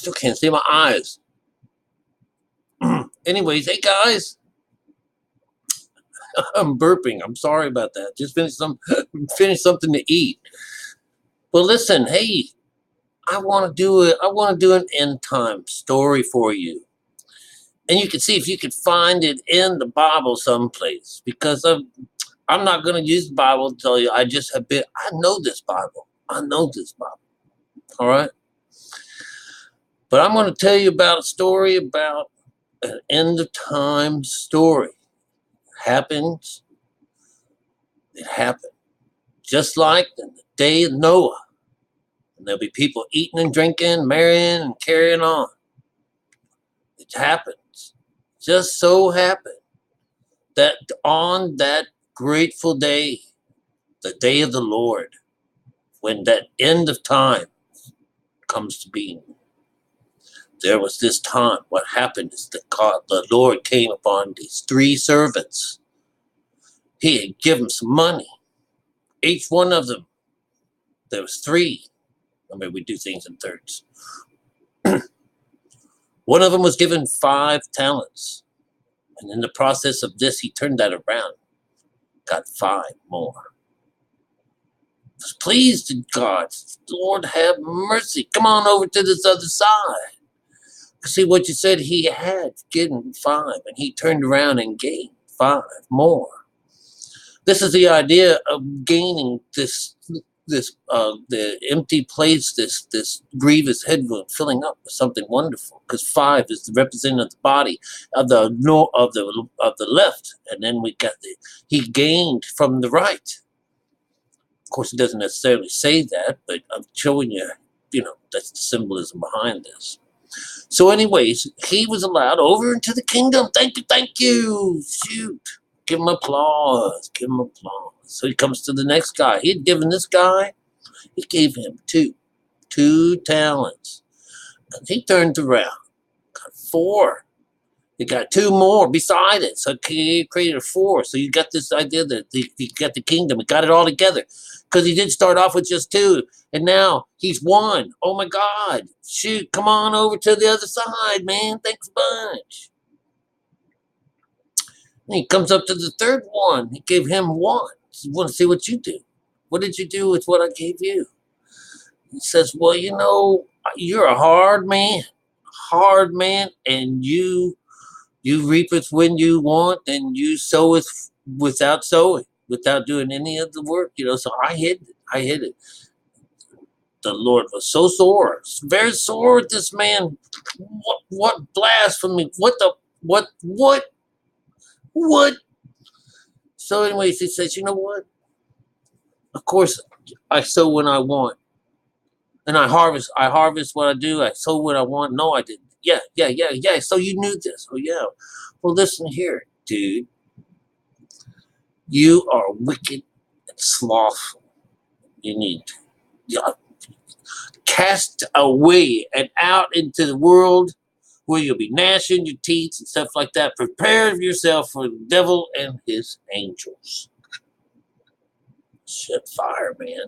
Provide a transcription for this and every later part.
still can't see my eyes. Anyways, hey guys, I'm burping. I'm sorry about that. Just finished something to eat. Well, listen, hey, I want to do it. I want to do an end time story for you, and you can see if you could find it in the Bible someplace. Because I'm not going to use the Bible to tell you. I just have been. I know this Bible. I know this Bible. All right, but I'm going to tell you about a story about an end of time story. Happens. It happened. Just like in the day of Noah. And there'll be people eating and drinking, marrying and carrying on. It happens. Just so happened that on that grateful day, the day of the Lord, when that end of time comes to being, there was this time. What happened is that God, the Lord came upon these three servants. He had given them some money. Each one of them, there was three. I mean, we do things in thirds. One of them was given 5 talents. And in the process of this, he turned that around. Got 5 more. Was pleased to God. Lord, have mercy. Come on over to this other side. See what you said he had given 5. And he turned around and gained 5 more. This is the idea of gaining the empty place, this grievous head wound, filling up with something wonderful. Because 5 is the representative of the body of the left, and then we got he gained from the right. Of course, it doesn't necessarily say that, but I'm showing you, that's the symbolism behind this. So, anyways, he was allowed over into the kingdom. Thank you. Shoot. Give him applause. So he comes to the next guy. He'd given this guy, he gave him 2 talents. And he turned around, got 4. He got 2 more beside it. So he created 4. So you got this idea that he got the kingdom. He got it all together. Because he did start off with just 2. And now he's 1. Oh my God. Shoot, come on over to the other side, man. Thanks a bunch. And he comes up to the third one. He gave him 1. He want to see what you do. What did you do with what I gave you? He says, well, you're a hard man, and you reapeth when you want, and you soweth without sowing, without doing any of the work, so I hid it. The Lord was so sore, very sore at this man. What blasphemy? What? So anyways, he says, you know what? Of course, I sow when I want. And I harvest what I do. I sow what I want. No, I didn't. Yeah. So you knew this. Oh, yeah. Well, listen here, dude. You are wicked and slothful. You need to cast away and out into the world where you'll be gnashing your teeth and stuff like that. Prepare yourself for the devil and his angels. Shit, fire, man.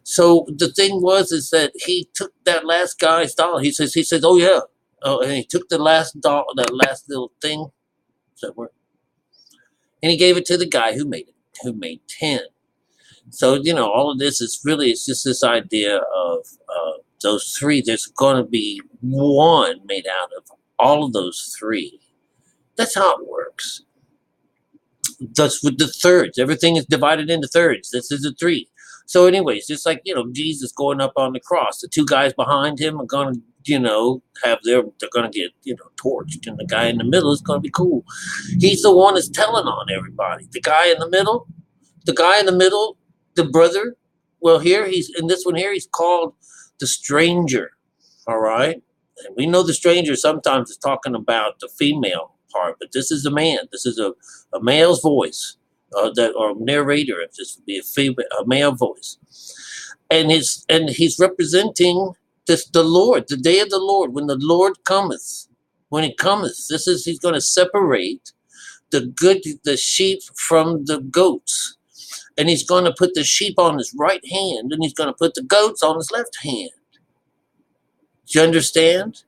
So the thing is that he took that last guy's dollar. He says, oh yeah. Oh, and he took the last dollar, that last little thing. Does that work? And he gave it to the guy who made 10. So, all of this is really, it's just this idea of those 3. There's going to be 1 made out of all of those 3. That's how it works. That's with the thirds. Everything is divided into thirds. This is a 3. So anyways, just like, Jesus going up on the cross, the 2 guys behind him are going to, they're going to get, torched. And the guy in the middle is going to be cool. He's the one that's telling on everybody. The guy in the middle, the brother, well, here in this one here, he's called the stranger. All right. And we know the stranger sometimes is talking about the female part, but this is a man. This is a male's voice. Or narrator, if this would be a male voice, and he's representing the Lord, the day of the Lord, when the Lord cometh. When he cometh, he's going to separate the sheep from the goats, and he's going to put the sheep on his right hand, and he's going to put the goats on his left hand. Do you understand?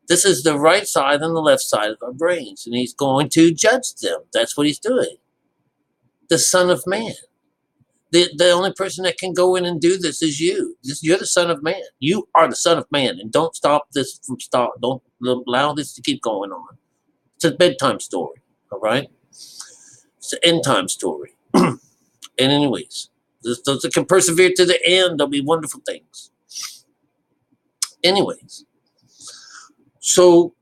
This is the right side and the left side of our brains, and he's going to judge them. That's what he's doing. The Son of Man. The only person that can go in and do this is you. You're the Son of Man. You are the Son of Man, and don't stop this from start. Don't allow this to keep going on. It's a bedtime story, all right? It's an end time story. And anyways, those that can persevere to the end, there'll be wonderful things. Anyways, so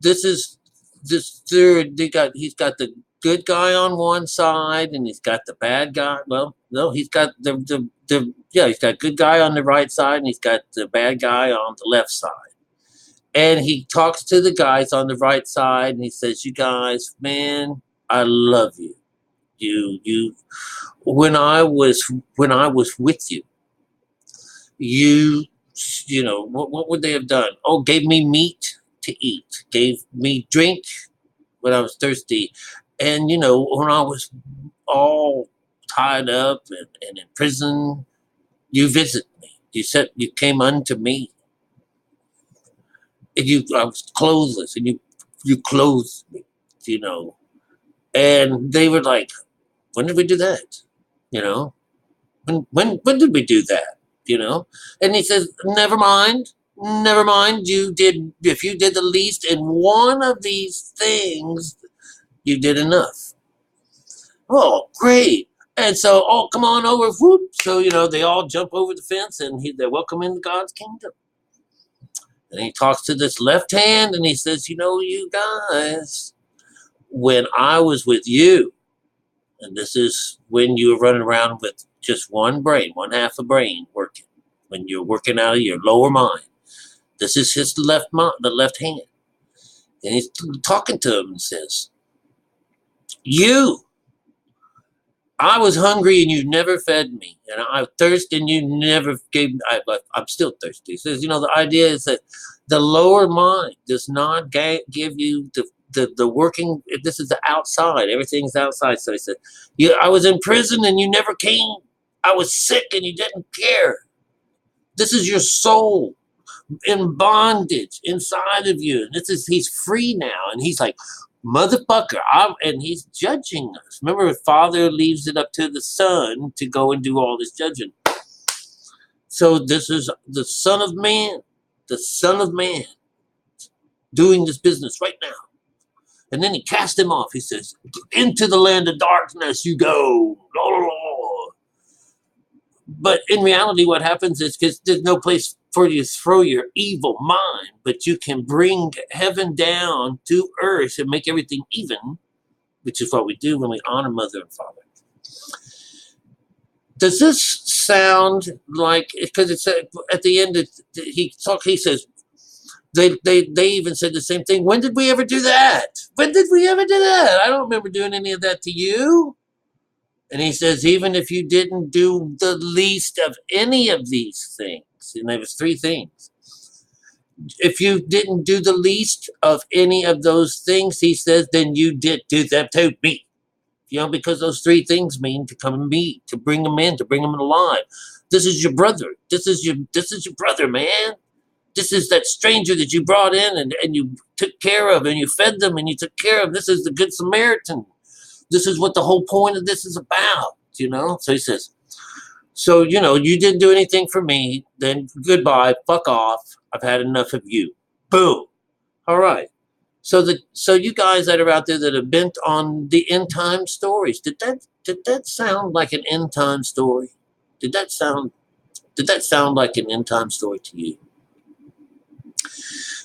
this is this third. He's got the good guy on one side, and he's got the bad guy. Well, no, he's got he's got good guy on the right side, and he's got the bad guy on the left side. And he talks to the guys on the right side, and he says, "You guys, man, I love you. You. When I was with you, you know what would they have done? Oh, gave me meat to eat, gave me drink when I was thirsty, and when I was all tied up and in prison, you visited me. You came unto me, and I was clothesless, and you clothed me, And they were like, when did we do that? When did we do that? And he says, never mind. If you did the least in one of these things, you did enough. Oh, great. And so, come on over. Whoop. So, they all jump over the fence, and they're welcome into God's kingdom. And he talks to this left hand, and he says, you guys, when I was with you, and this is when you were running around with just one brain, one half a brain working, when you're working out of your lower mind. This is his the left hand. And he's talking to him and says, I was hungry and you never fed me. And I thirsty and you never gave me. I'm still thirsty. He says, the idea is that the lower mind does not give you the working. This is the outside. Everything's outside. So he said, I was in prison and you never came. I was sick and you didn't care. This is your soul in bondage inside of you. And he's free now. And he's like, motherfucker, and he's judging us. Remember, the Father leaves it up to the Son to go and do all this judging. So this is the Son of Man doing this business right now. And then he cast him off. He says, into the land of darkness you go. But in reality, what happens is, because there's no place for you to throw your evil mind, but you can bring heaven down to earth and make everything even, which is what we do when we honor Mother and Father. Does this sound like, because it's at the end, he says, they even said the same thing. When did we ever do that? When did we ever do that? I don't remember doing any of that to you. And he says, even if you didn't do the least of any of these things, and there was three things. If you didn't do the least of any of those things, he says, then you did do them to me. Because those three things mean to come and meet, to bring them in, to bring them alive. This is your brother. This is your brother, man. This is that stranger that you brought in and you took care of, and you fed them and you took care of. This is the Good Samaritan. This is what the whole point of this is about, So he says, so, you didn't do anything for me, then goodbye, fuck off. I've had enough of you. Boom. All right. So you guys that are out there that are bent on the end time stories, did that sound like an end time story? Did that sound like an end time story to you?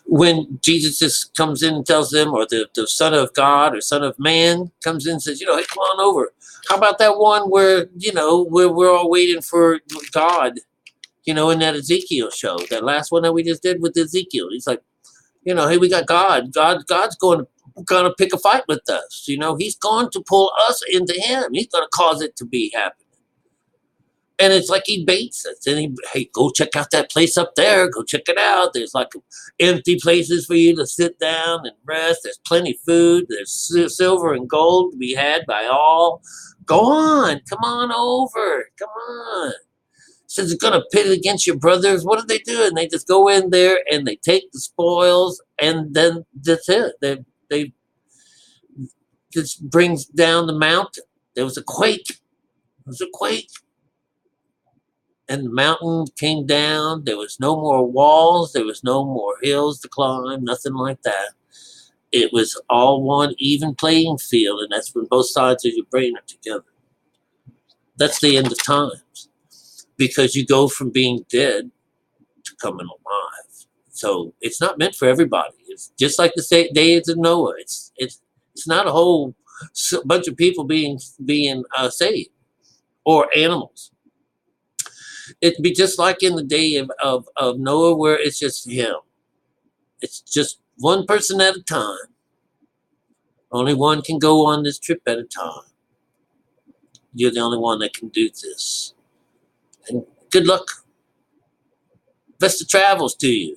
When Jesus just comes in and tells them, or the Son of God or Son of Man comes in and says, hey, come on over. How about that one where, where we're all waiting for God, in that Ezekiel show, that last one that we just did with Ezekiel. He's like, hey, we got God. God's going to pick a fight with us. He's going to pull us into him. He's going to cause it to be happening. And it's like he baits us. And hey, go check out that place up there. Go check it out. There's like empty places for you to sit down and rest. There's plenty of food. There's silver and gold to be had by all. Go on. Come on over. Come on. Says it's gonna pit it against your brothers. What do they do? And they just go in there and they take the spoils, and then that's it. They just brings down the mountain. There was a quake. There was a quake. And the mountain came down. There was no more walls. There was no more hills to climb, nothing like that. It was all one even playing field, and that's when both sides of your brain are together. That's the end of times, because you go from being dead to coming alive. So it's not meant for everybody. It's just like the days of Noah. It's not a whole bunch of people being saved, or animals. It'd be just like in the day of Noah, where it's just him. It's just one person at a time. Only one can go on this trip at a time. You're the only one that can do this. And good luck. Best of travels to you.